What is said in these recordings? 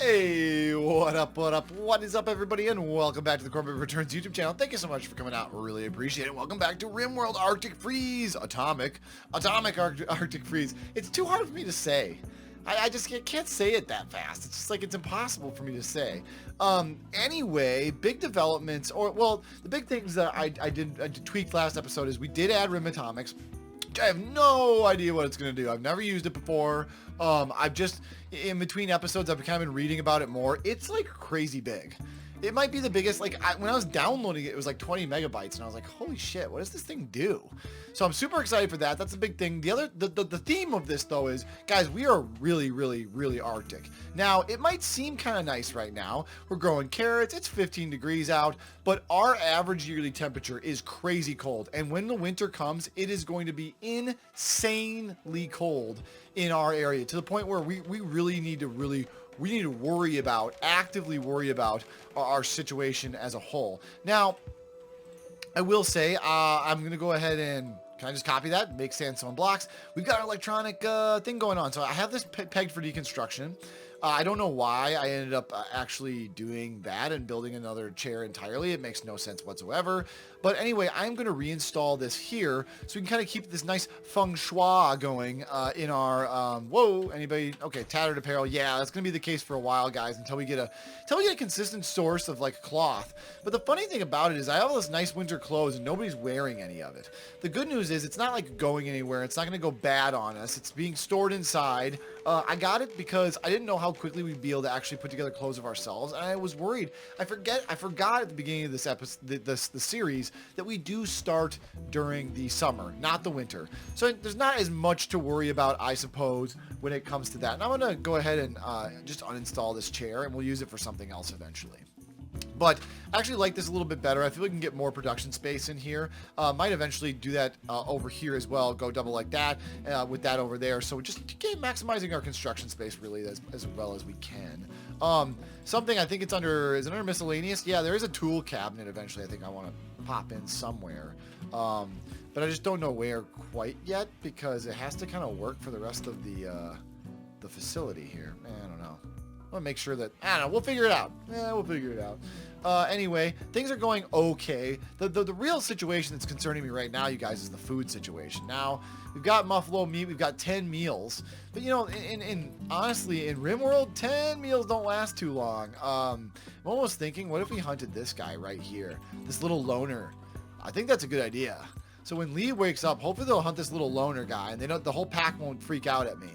Hey, what up, what is up, everybody, and welcome back to the CornbreadReturns YouTube channel. Thank you so much for coming out, really appreciate it. Welcome back to Rimworld Arctic Freeze, Atomic Arctic Freeze. It's too hard for me to say. I just can't say it that fast. It's just like, it's impossible for me to say. Anyway, big developments, well, the big things that I did tweak last episode is we did add Rimatomics. I have no idea what it's going to do. I've never used it before. I've just, in between episodes, I've kind of been reading about it more. It's like crazy big. It might be the biggest, like, when I was downloading it, it was like 20 megabytes, and I was like, holy shit, what does this thing do? So I'm super excited for that. That's a big thing. The theme of this, though, is, guys, we are really Arctic. Now, it might seem kind of nice right now. We're growing carrots. It's 15 degrees out, but our average yearly temperature is crazy cold. And when the winter comes, it is going to be insanely cold in our area, to the point where we really need to actively worry about our situation as a whole. Now, I will say, I'm going to go ahead and, can I just copy that? Make sandstone blocks. We've got an electronic thing going on. So I have this pegged for deconstruction. I don't know why I ended up actually doing that and building another chair entirely. It makes no sense whatsoever. But anyway, I'm going to reinstall this here so we can kind of keep this nice feng shui going in our, whoa, anybody? Okay, tattered apparel. Yeah, that's going to be the case for a while, guys, until we get a consistent source of like cloth. But the funny thing about it is I have all this nice winter clothes and nobody's wearing any of it. The good news is it's not like going anywhere. It's not going to go bad on us. It's being stored inside. I got it because I didn't know how quickly we'd be able to actually put together clothes of ourselves, and I was worried. I forgot at the beginning of this episode, the series, that we do start during the summer, not the winter. So there's not as much to worry about, I suppose, when it comes to that. And I'm gonna go ahead and just uninstall this chair, and we'll use it for something else eventually. But I actually like this a little bit better. I feel we can get more production space in here. Might eventually do that over here as well. Go double like that with that over there. So just maximizing our construction space really as well as we can. Something I think it's under, is it under miscellaneous? Yeah, there is a tool cabinet eventually I think I want to pop in somewhere. But I just don't know where quite yet because it has to kind of work for the rest of the facility here. I don't know. I want to make sure that, I don't know, we'll figure it out. Yeah, we'll figure it out. Anyway, things are going okay. The real situation that's concerning me right now, you guys, is the food situation. Now, we've got muffalo meat, we've got 10 meals. But, you know, honestly, in Rimworld, 10 meals don't last too long. I'm almost thinking, what if we hunted this guy right here? This little loner. I think that's a good idea. So when Lee wakes up, hopefully they'll hunt this little loner guy, and the whole pack won't freak out at me.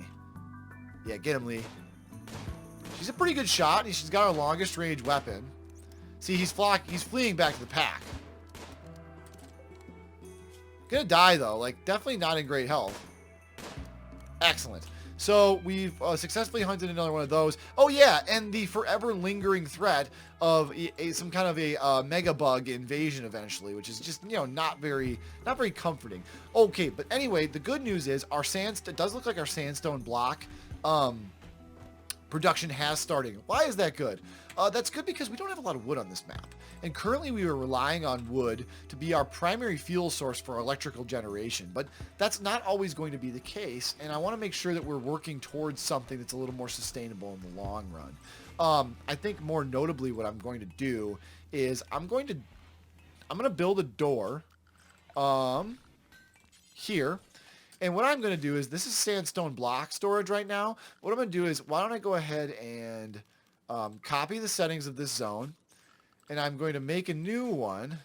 Yeah, get him, Lee. She's a pretty good shot, and she's got our longest range weapon. See, he's fleeing back to the pack. Gonna die, though. Like, definitely not in great health. Excellent. So, we've successfully hunted another one of those. Oh, yeah, and the forever lingering threat of some kind of a mega bug invasion eventually, which is just, you know, not very comforting. Okay, but anyway, the good news is it does look like our sandstone block production has started. Why is that good? That's good because we don't have a lot of wood on this map. And currently we are relying on wood to be our primary fuel source for electrical generation. But that's not always going to be the case. And I want to make sure that we're working towards something that's a little more sustainable in the long run. I think more notably what I'm going to do is I'm going to build a door here. And what I'm going to do is, this is sandstone block storage right now. What I'm going to do is, why don't I go ahead and copy the settings of this zone. And I'm going to make a new one.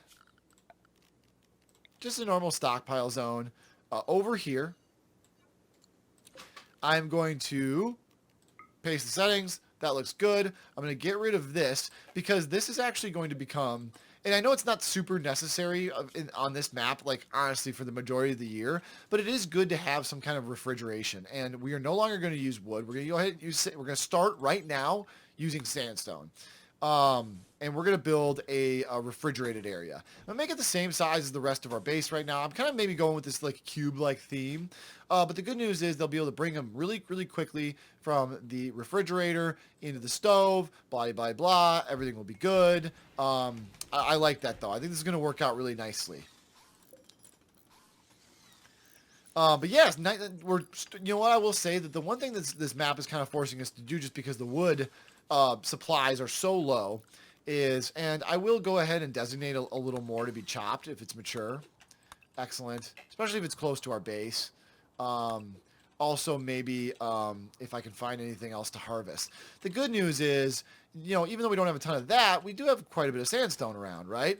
Just a normal stockpile zone over here. I'm going to paste the settings. That looks good. I'm going to get rid of this because this is actually going to become... And I know it's not super necessary on this map, like, honestly, for the majority of the year, but it is good to have some kind of refrigeration. And we are no longer going to use wood. We're going to go ahead and we're going to start right now using sandstone. And we're going to build a refrigerated area. I'm going to make it the same size as the rest of our base right now. I'm kind of maybe going with this like cube-like theme. But the good news is they'll be able to bring them really quickly from the refrigerator into the stove, blah, blah, blah. Everything will be good. I like that, though. I think this is going to work out really nicely. But yes, you know what I will say, that the one thing that this map is kind of forcing us to do, just because the wood supplies are so low is, and I will go ahead and designate a little more to be chopped if it's mature. Excellent, especially if it's close to our base. Also, maybe if I can find anything else to harvest. The good news is, you know, even though we don't have a ton of that, we do have quite a bit of sandstone around, right?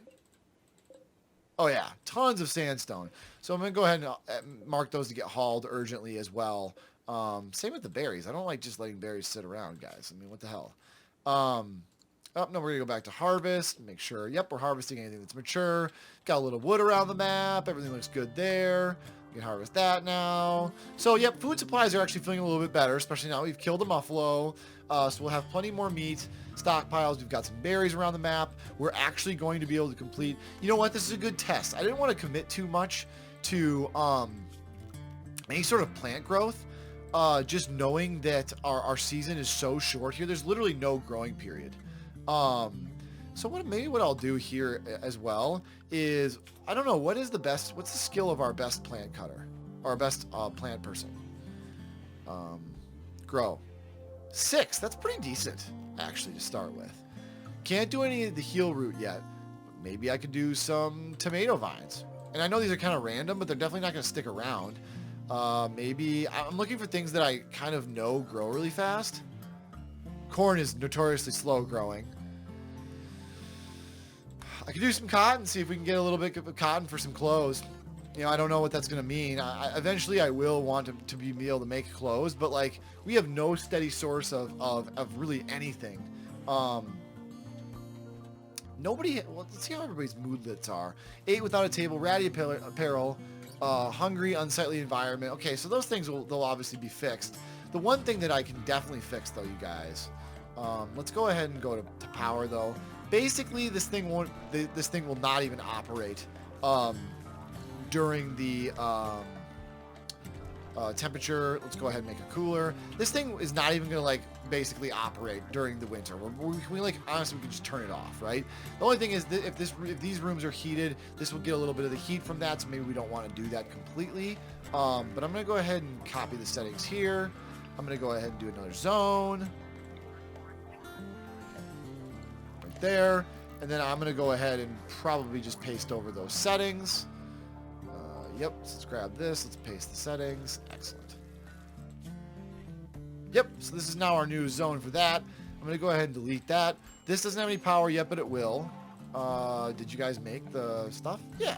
Oh yeah, tons of sandstone. So I'm going to go ahead and mark those to get hauled urgently as well. Same with the berries. I don't like just letting berries sit around, guys. I mean, what the hell? Oh, no, we're going to go back to harvest. Make sure, yep, we're harvesting anything that's mature. Got a little wood around the map. Everything looks good there. We can harvest that now. So, yep, food supplies are actually feeling a little bit better, especially now we've killed a muffalo. So we'll have plenty more meat, stockpiles. We've got some berries around the map. We're actually going to be able to complete... You know what? This is a good test. I didn't want to commit too much to any sort of plant growth. Just knowing that our season is so short here. There's literally no growing period. So maybe what I'll do here as well is, I don't know, what's the skill of our best plant cutter? Or our best plant person? Grow. 6, that's pretty decent, actually, to start with. Can't do any of the heal root yet. Maybe I could do some tomato vines. And I know these are kind of random, but they're definitely not going to stick around. Maybe, I'm looking for things that I kind of know grow really fast. Corn is notoriously slow growing. I could do some cotton, see if we can get a little bit of cotton for some clothes. You know, I don't know what that's going to mean. Eventually I will want to be able to make clothes, but like, we have no steady source of really anything. Nobody, well, let's see how everybody's moodlets are. 8 without a table, ratty apparel, hungry, unsightly environment. Okay, so those things they'll obviously be fixed. The one thing that I can definitely fix though, you guys, let's go ahead and go to power though. Basically, this thing will not even operate during the temperature. Let's go ahead and make it cooler. This thing is not even gonna like basically operate during the winter. We like, honestly, we can just turn it off, right? The only thing is that if these rooms are heated, this will get a little bit of the heat from that, so maybe we don't want to do that completely. But I'm gonna go ahead and copy the settings here. I'm gonna go ahead and do another zone right there, and then I'm gonna go ahead and probably just paste over those settings. Yep, let's grab this, let's paste the settings. Excellent. Yep, so this is now our new zone for that. I'm gonna go ahead and delete that. This doesn't have any power yet, but it will. Did you guys make the stuff? Yeah.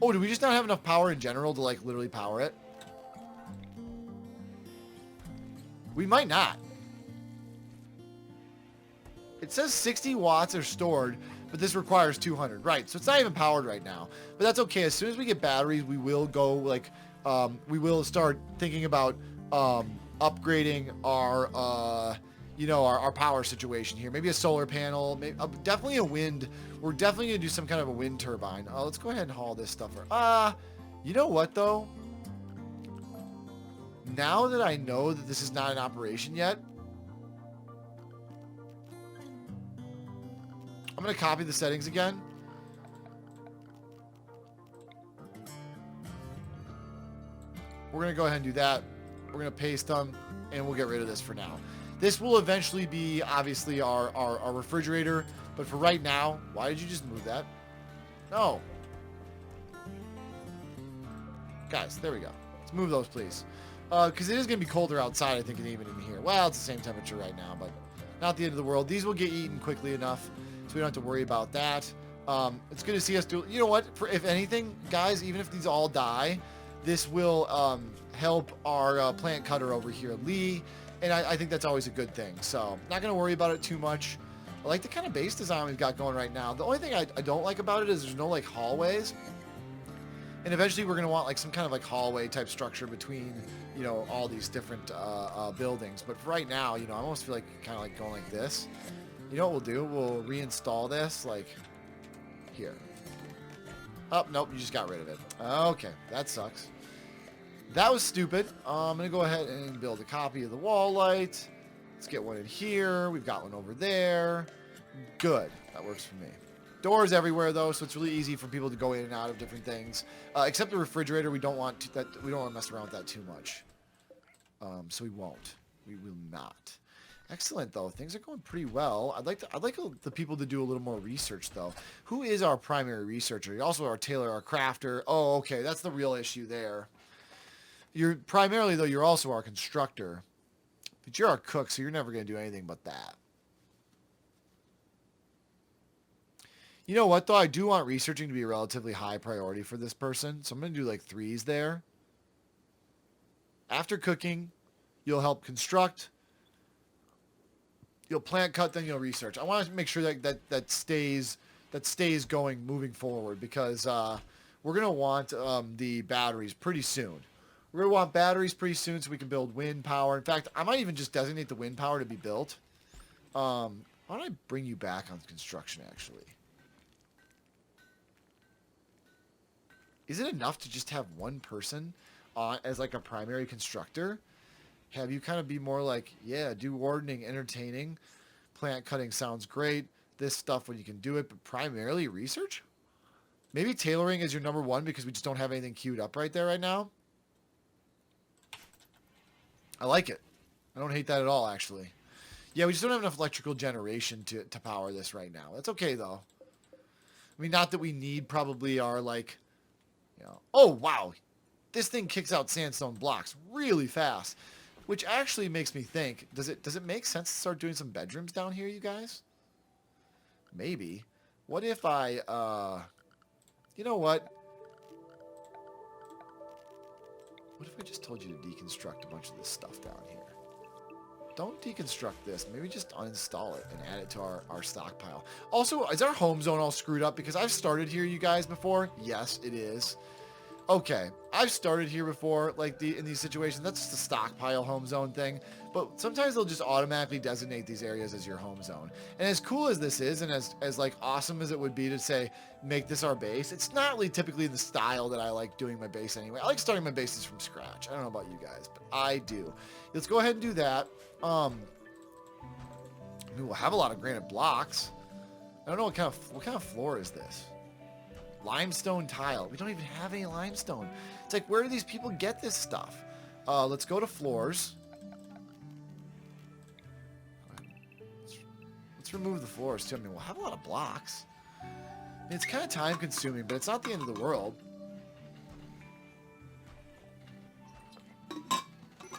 Oh, do we just not have enough power in general to like literally power it? We might not. It says 60 watts are stored, but this requires 200. Right, so it's not even powered right now. But that's okay. As soon as we get batteries, we will go, like, we will start thinking about upgrading our, you know, our power situation here. Maybe a solar panel, maybe, definitely a wind. We're definitely going to do some kind of a wind turbine. Let's go ahead and haul this stuff. You know what, though? Now that I know that this is not in operation yet, I'm going to copy the settings again. We're going to go ahead and do that. We're going to paste them, and we'll get rid of this for now. This will eventually be, obviously, our refrigerator. But for right now, why did you just move that? No. Guys, there we go. Let's move those, please. Because it is going to be colder outside, I think, than even in here. Well, it's the same temperature right now, but not the end of the world. These will get eaten quickly enough, so we don't have to worry about that. It's good to see us do... You know what? If anything, guys, even if these all die, this will help our plant cutter over here, Lee, and I think that's always a good thing. So, not going to worry about it too much. I like the kind of base design we've got going right now. The only thing I don't like about it is there's no, like, hallways. And eventually we're going to want, like, some kind of, like, hallway type structure between, you know, all these different buildings. But for right now, you know, I almost feel like kind of like going like this. You know what we'll do? We'll reinstall this, like, here. Oh, nope, you just got rid of it. Okay, that sucks. That was stupid. I'm going to go ahead and build a copy of the wall light. Let's get one in here. We've got one over there. Good. That works for me. Doors everywhere, though, so it's really easy for people to go in and out of different things. Except the refrigerator, we don't want to mess around with that too much. So we won't. We will not. Excellent, though. Things are going pretty well. I'd like the people to do a little more research, though. Who is our primary researcher? You're also our tailor, our crafter. Oh, okay, that's the real issue there. You're primarily, though, you're also our constructor. But you're our cook, so you're never going to do anything but that. You know what, though? I do want researching to be a relatively high priority for this person. So I'm going to do like 3s there. After cooking, you'll help construct. You'll plant, cut, then you'll research. I want to make sure that stays going moving forward, because we're going to want the batteries pretty soon. We're going to want batteries pretty soon so we can build wind power. In fact, I might even just designate the wind power to be built. Why don't I bring you back on construction, actually? Is it enough to just have one person as like a primary constructor? Have you kind of be more like, yeah, do wardening, entertaining, plant cutting sounds great. This stuff when you can do it, but primarily research? Maybe tailoring is your number 1 because we just don't have anything queued up right there right now. I like it. I don't hate that at all, actually. Yeah, we just don't have enough electrical generation to power this right now. That's okay, though. I mean, not that we need probably our, like, you know... Oh, wow. This thing kicks out sandstone blocks really fast. Which actually makes me think, does it make sense to start doing some bedrooms down here, you guys? Maybe. What if I, you know what? What if I just told you to deconstruct a bunch of this stuff down here? Don't deconstruct this. Maybe just uninstall it and add it to our stockpile. Also, is our home zone all screwed up? Because I've started here, you guys, before. Yes, it is. Okay, I've started here before, like in these situations. That's just a stockpile home zone thing. But sometimes they'll just automatically designate these areas as your home zone. And as cool as this is, and as like awesome as it would be to say, make this our base, it's not really typically the style that I like doing my base anyway. I like starting my bases from scratch. I don't know about you guys, but I do. Let's go ahead and do that. I mean, we'll have a lot of granite blocks. I don't know what kind of floor is this? Limestone tile. We don't even have any limestone. It's like, where do these people get this stuff? Let's go to floors. Let's remove the floors too. I mean, we'll have a lot of blocks. I mean, it's kind of time consuming, but it's not the end of the world.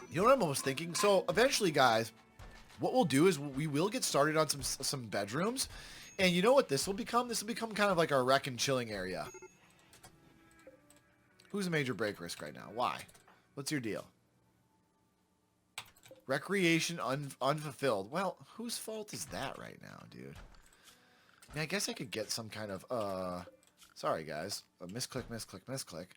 You know what I'm almost thinking? So eventually, guys, what we'll do is we will get started on some bedrooms. And you know what this will become? This will become kind of like our wreck and chilling area. Who's a major break risk right now? Why? What's your deal? Recreation unfulfilled. Well, whose fault is that right now, dude? I mean, I guess I could get some kind of, sorry guys. Misclick, misclick, misclick.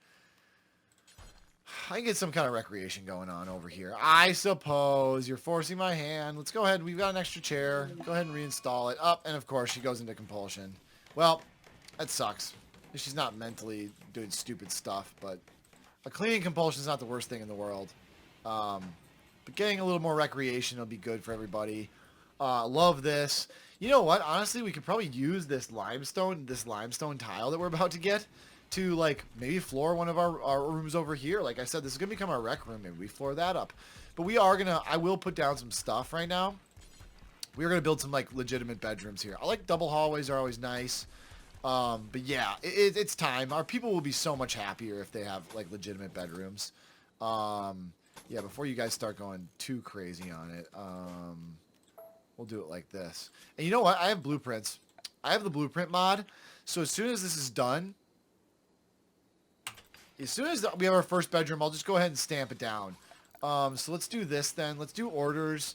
I can get some kind of recreation going on over here. I suppose. You're forcing my hand. Let's go ahead. We've got an extra chair. Go ahead and reinstall it. Up, and of course she goes into compulsion. Well, that sucks. She's not mentally doing stupid stuff, but a cleaning compulsion is not the worst thing in the world. But getting a little more recreation will be good for everybody. Love this. You know what? Honestly, we could probably use this limestone tile that we're about to get to, like, maybe floor one of our rooms over here. Like I said, this is going to become our rec room. Maybe we floor that up. But I will put down some stuff right now. We're going to build some, like, legitimate bedrooms here. I like double hallways are always nice. But yeah, it's time. Our people will be so much happier if they have, like, legitimate bedrooms. Yeah, before you guys start going too crazy on it, we'll do it like this. And you know what? I have blueprints. I have the blueprint mod. So as soon as this is done, as soon as we have our first bedroom, I'll just go ahead and stamp it down. So let's do this then. Let's do orders.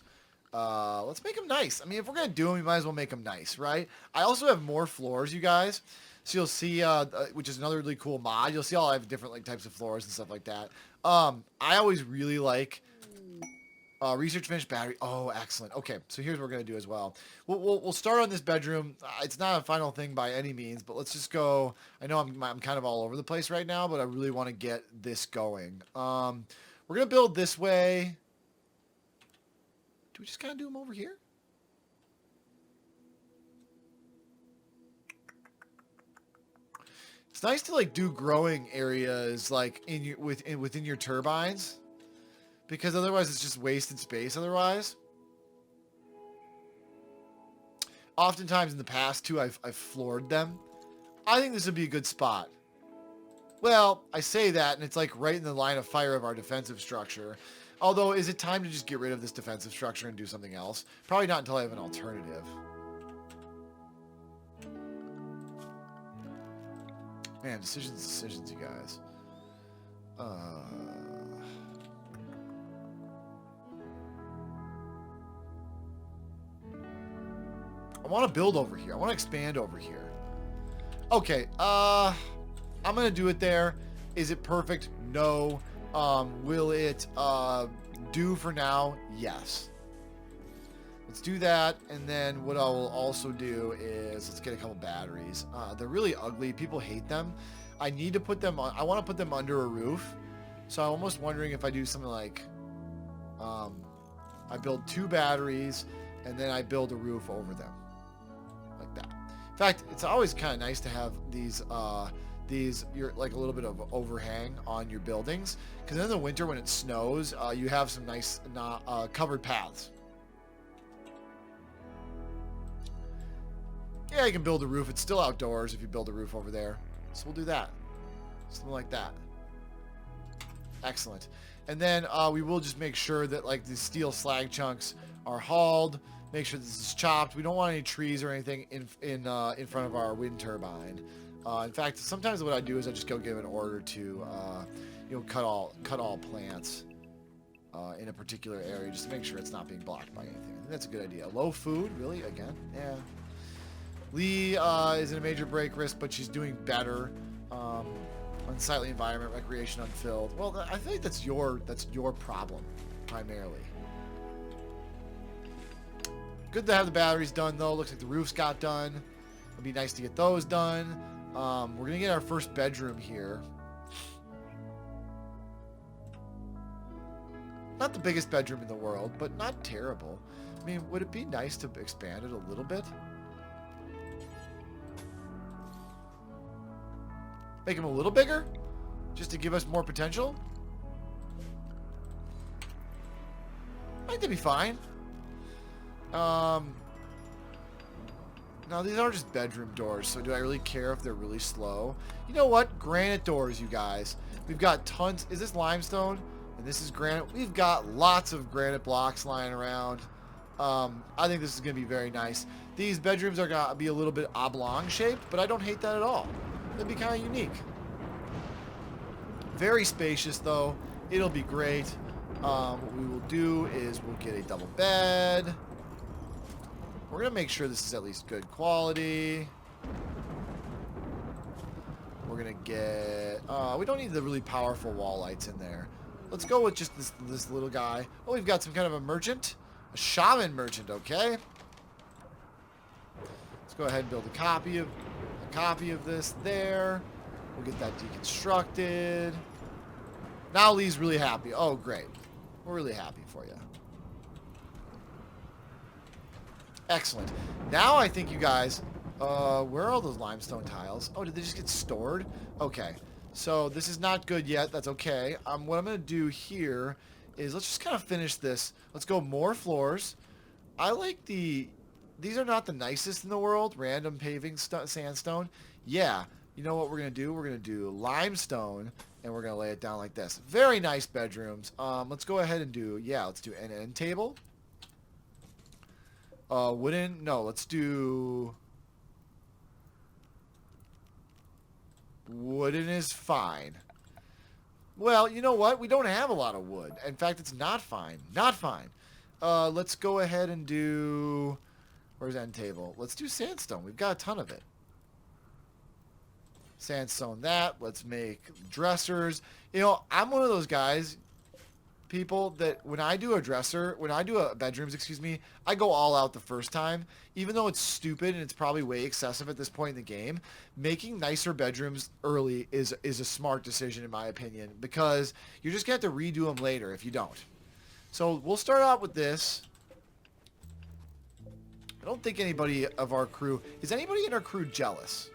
Let's make them nice. I mean, if we're going to do them, we might as well make them nice, right? I also have more floors, you guys. So you'll see, which is another really cool mod. You'll see all I have different like types of floors and stuff like that. I always really like research finished battery. Oh, excellent. Okay, so here's what we're going to do as well. We'll start on this bedroom. It's not a final thing by any means, but let's just go. I know I'm kind of all over the place right now, but I really want to get this going. We're going to build this way. Do we just kind of do them over here? It's nice to like do growing areas like within your turbines, because otherwise it's just wasted space otherwise. Oftentimes in the past, too, I've floored them. I think this would be a good spot. Well, I say that, and it's like right in the line of fire of our defensive structure. Although, is it time to just get rid of this defensive structure and do something else? Probably not until I have an alternative. Man, decisions, you guys. I want to build over here. I want to expand over here. Okay, I'm going to do it there. Is it perfect? No. Will it do for now? Yes. Let's do that, and then what I will also do is let's get a couple batteries. They're really ugly. People hate them. I need to put them on. I want to put them under a roof. So I'm almost wondering if I do something like I build 2 batteries, and then I build a roof over them. Like that. In fact, it's always kind of nice to have these you're like a little bit of overhang on your buildings, because in the winter when it snows, you have some nice covered paths. Yeah, you can build a roof. It's still outdoors if you build a roof over there. So we'll do that. Something like that. Excellent. And then we will just make sure that like the steel slag chunks are hauled. Make sure this is chopped. We don't want any trees or anything in front of our wind turbine. In fact, sometimes what I do is I just go give an order to cut all plants in a particular area just to make sure it's not being blocked by anything. I think that's a good idea. Low food, really? Again? Yeah. Lee is in a major break risk, but she's doing better. Unsightly environment, recreation unfilled. Well, I feel like that's your problem, primarily. Good to have the batteries done, though. Looks like the roofs got done. It'd be nice to get those done. We're going to get our first bedroom here. Not the biggest bedroom in the world, but not terrible. I mean, would it be nice to expand it a little bit? Make him a little bigger? Just to give us more potential? I think they'd be fine. Now, these are just bedroom doors, so do I really care if they're really slow? You know what? Granite doors, you guys. We've got tons. Is this limestone? And this is granite. We've got lots of granite blocks lying around. I think this is going to be very nice. These bedrooms are going to be a little bit oblong shaped, but I don't hate that at all. It'd be kind of unique. Very spacious, though. It'll be great. What we will do is we'll get a double bed. We're going to make sure this is at least good quality. We're going to get... we don't need the really powerful wall lights in there. Let's go with just this little guy. Oh, we've got some kind of a merchant. A shaman merchant, okay. Let's go ahead and build a copy of this there. We'll get that deconstructed. Now Lee's really happy. Oh, great. We're really happy for you. Excellent. Now I think you guys... where are all those limestone tiles? Oh, did they just get stored? Okay. So this is not good yet. That's okay. What I'm going to do here is let's just kind of finish this. Let's go more floors. I like the... These are not the nicest in the world. Random paving sandstone. Yeah. You know what we're going to do? We're going to do limestone, and we're going to lay it down like this. Very nice bedrooms. Let's go ahead and do... Yeah, let's do an end table. Wooden... No, let's do... Wooden is fine. Well, you know what? We don't have a lot of wood. In fact, it's not fine. Not fine. Let's go ahead and do... Where's end table? Let's do sandstone. We've got a ton of it. Sandstone that. Let's make dressers. You know, I'm one of those guys, people, that when I do bedrooms, excuse me, I go all out the first time. Even though it's stupid and it's probably way excessive at this point in the game, making nicer bedrooms early is a smart decision in my opinion, because you're just going to have to redo them later if you don't. So we'll start out with this. I don't think anybody of our crew... Is anybody in our crew jealous?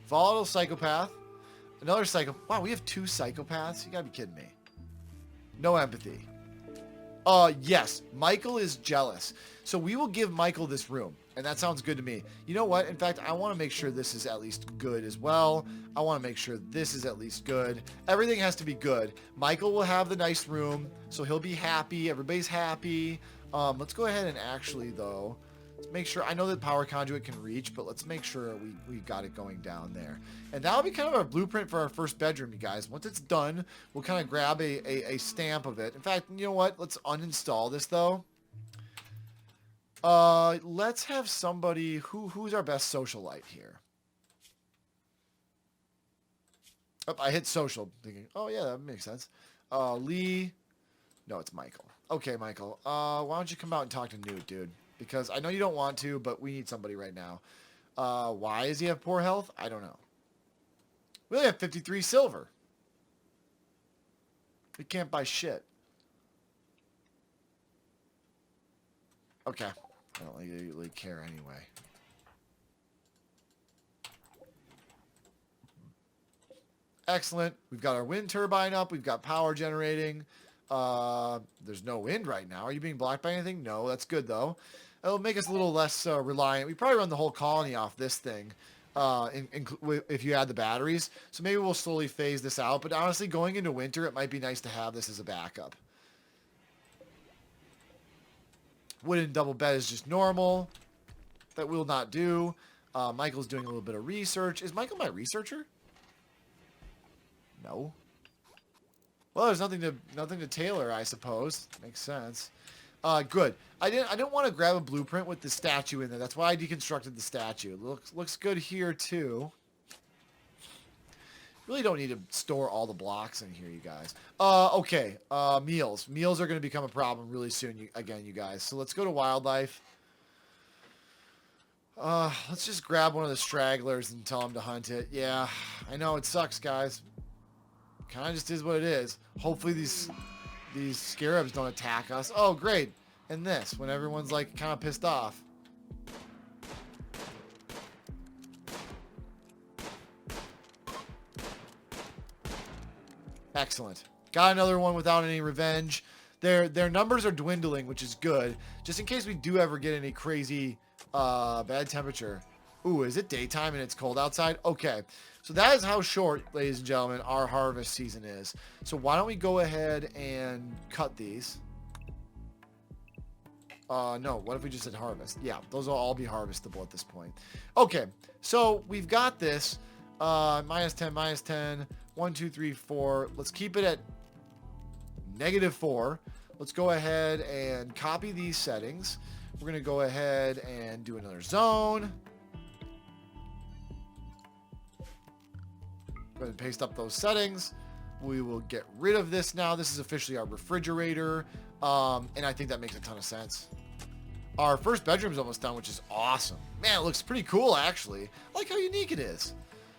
Volatile psychopath. Another psycho... Wow, we have 2 psychopaths? You gotta be kidding me. No empathy. Yes, Michael is jealous. So we will give Michael this room. And that sounds good to me. You know what? In fact, I want to make sure this is at least good as well. I want to make sure this is at least good. Everything has to be good. Michael will have the nice room, so he'll be happy. Everybody's happy. Let's go ahead and actually, though, let's make sure. I know that power conduit can reach, but let's make sure we got it going down there. And that'll be kind of our blueprint for our first bedroom, you guys. Once it's done, we'll kind of grab a stamp of it. In fact, you know what? Let's uninstall this, though. Let's have somebody who's our best socialite here. Oh, I hit social, thinking, oh yeah, that makes sense. Lee, no, it's Michael. Okay, Michael. Why don't you come out and talk to Newt, dude? Because I know you don't want to, but we need somebody right now. Why does he have poor health? I don't know. We only have 53 silver. We can't buy shit. Okay. I don't really care anyway. Excellent. We've got our wind turbine up. We've got power generating. There's no wind right now. Are you being blocked by anything? No, that's good though. It'll make us a little less reliant. We probably run the whole colony off this thing if you add the batteries. So maybe we'll slowly phase this out. But honestly, going into winter, it might be nice to have this as a backup. Wooden double bed is just normal. That will not do. Michael's doing a little bit of research. Is Michael my researcher? No. Well, there's nothing to tailor, I suppose. Makes sense. Good. I didn't want to grab a blueprint with the statue in there. That's why I deconstructed the statue. Looks good here too. Really don't need to store all the blocks in here, you guys. Okay. Meals. Meals are going to become a problem really soon, again, you guys. So let's go to wildlife. Let's just grab one of the stragglers and tell them to hunt it. Yeah, I know it sucks, guys. Kind of just is what it is. Hopefully these scarabs don't attack us. Oh, great. And this, when everyone's like kind of pissed off. Excellent. Got another one without any revenge. Their numbers are dwindling, which is good. Just in case we do ever get any crazy bad temperature. Ooh, is it daytime and it's cold outside? Okay. So that is how short, ladies and gentlemen, our harvest season is. So why don't we go ahead and cut these? No, what if we just did harvest? Yeah, those will all be harvestable at this point. Okay, so we've got this. Minus 10, minus 10. 1, 2, 3, 4. Let's keep it at -4. Let's go ahead and copy these settings. We're going to go ahead and do another zone. Go ahead and paste up those settings. We will get rid of this now. This is officially our refrigerator. And I think that makes a ton of sense. Our first bedroom's almost done, which is awesome. Man, it looks pretty cool, actually. I like how unique it is.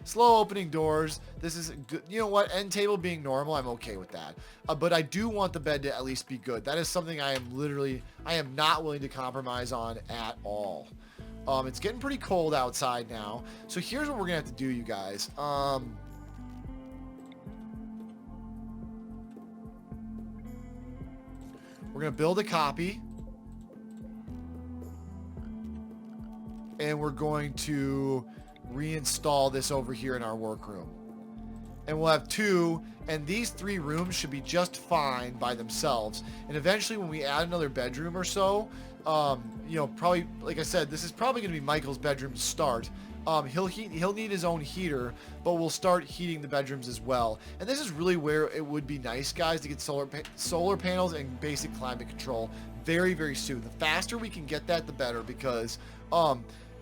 Slow opening doors. This is good. You know what? End table being normal, I'm okay with that. But I do want the bed to at least be good. That is something I am not willing to compromise on at all. It's getting pretty cold outside now. So here's what we're going to have to do, you guys. We're going to build a copy. And we're going to reinstall this over here in our workroom. And we'll have 2, and these 3 rooms should be just fine by themselves. And eventually when we add another bedroom or so, you know, probably, like I said, this is probably going to be Michael's bedroom to start. He'll need his own heater, but we'll start heating the bedrooms as well. And this is really where it would be nice, guys, to get solar panels and basic climate control very, very soon. The faster we can get that, the better, because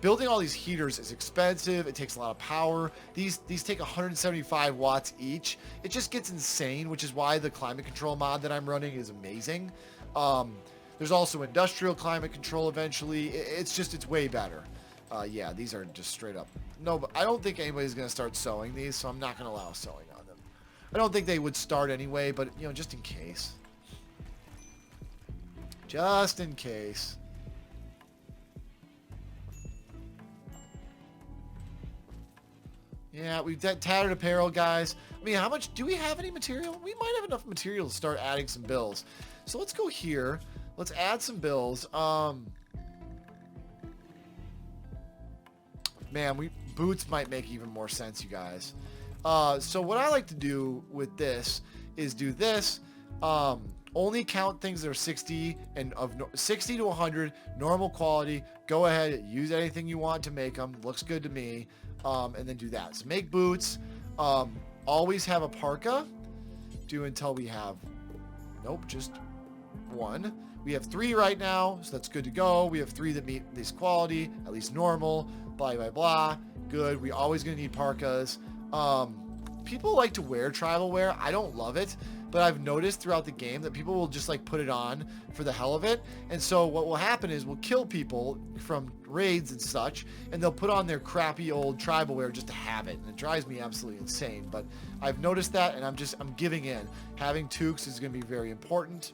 building all these heaters is expensive. It takes a lot of power. These take 175 watts each. It just gets insane, which is why the climate control mod that I'm running is amazing. There's also industrial climate control eventually. It's way better. Yeah, these are just straight up. No, but I don't think anybody's going to start sewing these, so I'm not going to allow sewing on them. I don't think they would start anyway, but, you know, just in case. Just in case. Yeah, we've tattered apparel, guys. I mean, how much do we have any material? We might have enough material to start adding some bills. So let's go here. Let's add some bills. Man, boots might make even more sense, you guys. So what I like to do with this is do this. Only count things that are 60 and 60 to 100 normal quality. Go ahead, use anything you want to make them. Looks good to me. And then do that. So make boots. Always have a parka. Do until we have, nope, just one. We have 3 right now, so that's good to go. We have 3 that meet this quality, at least normal. Blah blah blah. Good. We always gonna need parkas. People like to wear tribal wear. I don't love it, but I've noticed throughout the game that people will just like put it on for the hell of it. And so what will happen is we'll kill people from raids and such, and they'll put on their crappy old tribal wear just to have it. And it drives me absolutely insane. But I've noticed that, and I'm giving in. Having toques is going to be very important.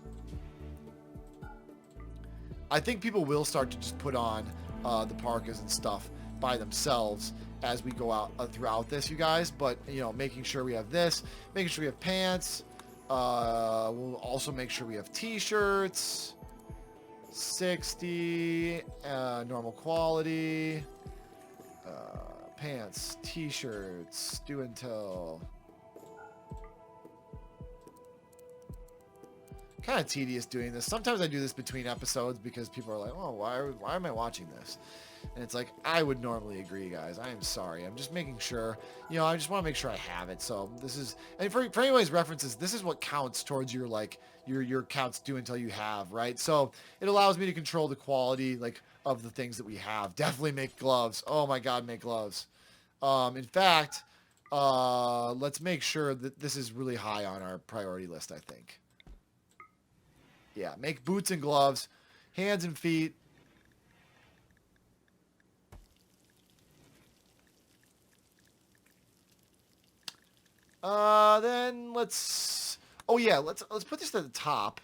I think people will start to just put on the parkas and stuff by themselves as we go out throughout this, you guys. But, you know, making sure we have this, making sure we have pants. We'll also make sure we have t-shirts. 60 normal quality. Pants, t-shirts, do until. Kind of tedious doing this. Sometimes I do this between episodes because people are like, oh, why am I watching this? And it's like, I would normally agree, guys. I am sorry. I'm just making sure, you know, I just want to make sure I have it. So this is, and for anybody's references, this is what counts towards your, like, your counts do until you have, right? So it allows me to control the quality, like, of the things that we have. Definitely make gloves. Oh my God, make gloves. In fact, let's make sure that this is really high on our priority list, I think. Yeah, make boots and gloves, hands and feet. Then let's, oh yeah, let's put this at the top.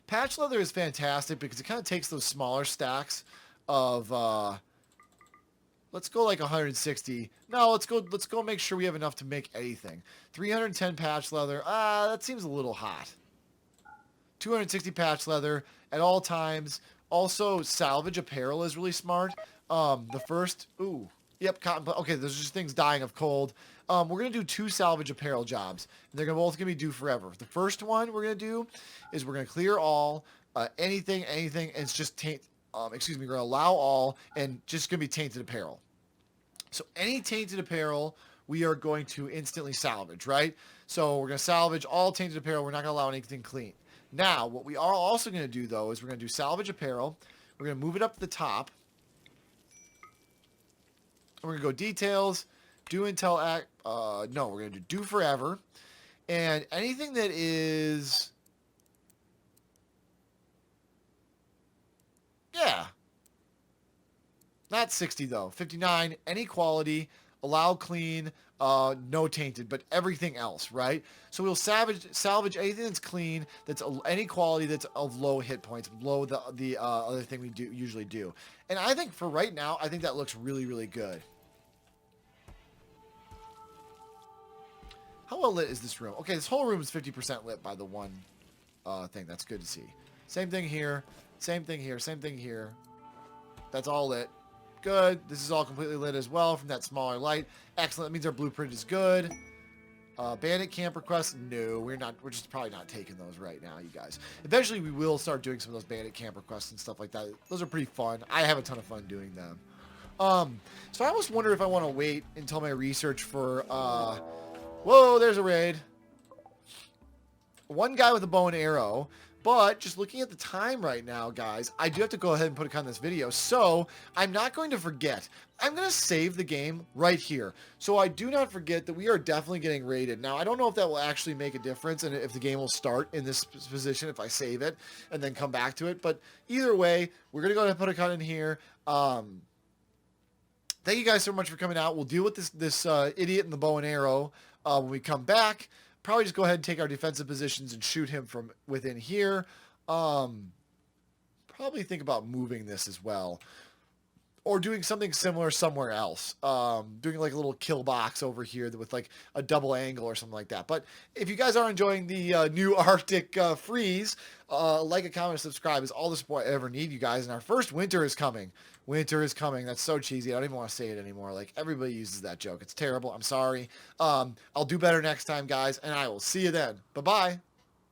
Patch leather is fantastic because it kind of takes those smaller stacks of, let's go like 160. No, let's go make sure we have enough to make anything. 310 patch leather. That seems a little hot. 260 patch leather at all times. Also, salvage apparel is really smart. The first, ooh. Yep, cotton. Okay, those are just things dying of cold. We're going to do 2 salvage apparel jobs. And they're both going to be due forever. The first one we're going to do is we're going to clear all, anything, and it's just we're going to allow all, and just going to be tainted apparel. So any tainted apparel, we are going to instantly salvage, right? So we're going to salvage all tainted apparel. We're not going to allow anything clean. Now, what we are also going to do, though, is we're going to do salvage apparel. We're going to move it up to the top. We're going to go details, do until act, no, we're going to do forever. And anything that is, yeah, not 60 though, 59, any quality, allow clean, no tainted, but everything else, right? So we'll salvage anything that's clean, that's any quality that's of low hit points, below the other thing we usually do. And I think for right now, I think that looks really, really good. How well lit is this room? Okay, this whole room is 50% lit by the one thing. That's good to see. Same thing here. Same thing here. Same thing here. That's all lit. Good. This is all completely lit as well from that smaller light. Excellent. That means our blueprint is good. Bandit camp requests? No, we're not. We're just probably not taking those right now, you guys. Eventually, we will start doing some of those bandit camp requests and stuff like that. Those are pretty fun. I have a ton of fun doing them. So I almost wonder if I want to wait until my research for... Whoa, there's a raid. One guy with a bow and arrow. But just looking at the time right now, guys, I do have to go ahead and put a cut on this video. So I'm not going to forget. I'm going to save the game right here. So I do not forget that we are definitely getting raided. Now, I don't know if that will actually make a difference and if the game will start in this position if I save it and then come back to it. But either way, we're going to go ahead and put a cut in here. Thank you guys so much for coming out. We'll deal with this idiot in the bow and arrow when we come back. Probably just go ahead and take our defensive positions and shoot him from within here. Probably think about moving this as well. or doing something similar somewhere else. Doing like a little kill box over here with like a double angle or something like that. But if you guys are enjoying the new Arctic freeze, like, a comment, subscribe is all the support I ever need, you guys. And our first winter is coming. Winter is coming. That's so cheesy. I don't even want to say it anymore. Like, everybody uses that joke. It's terrible. I'm sorry. I'll do better next time, guys, and I will see you then. Bye-bye.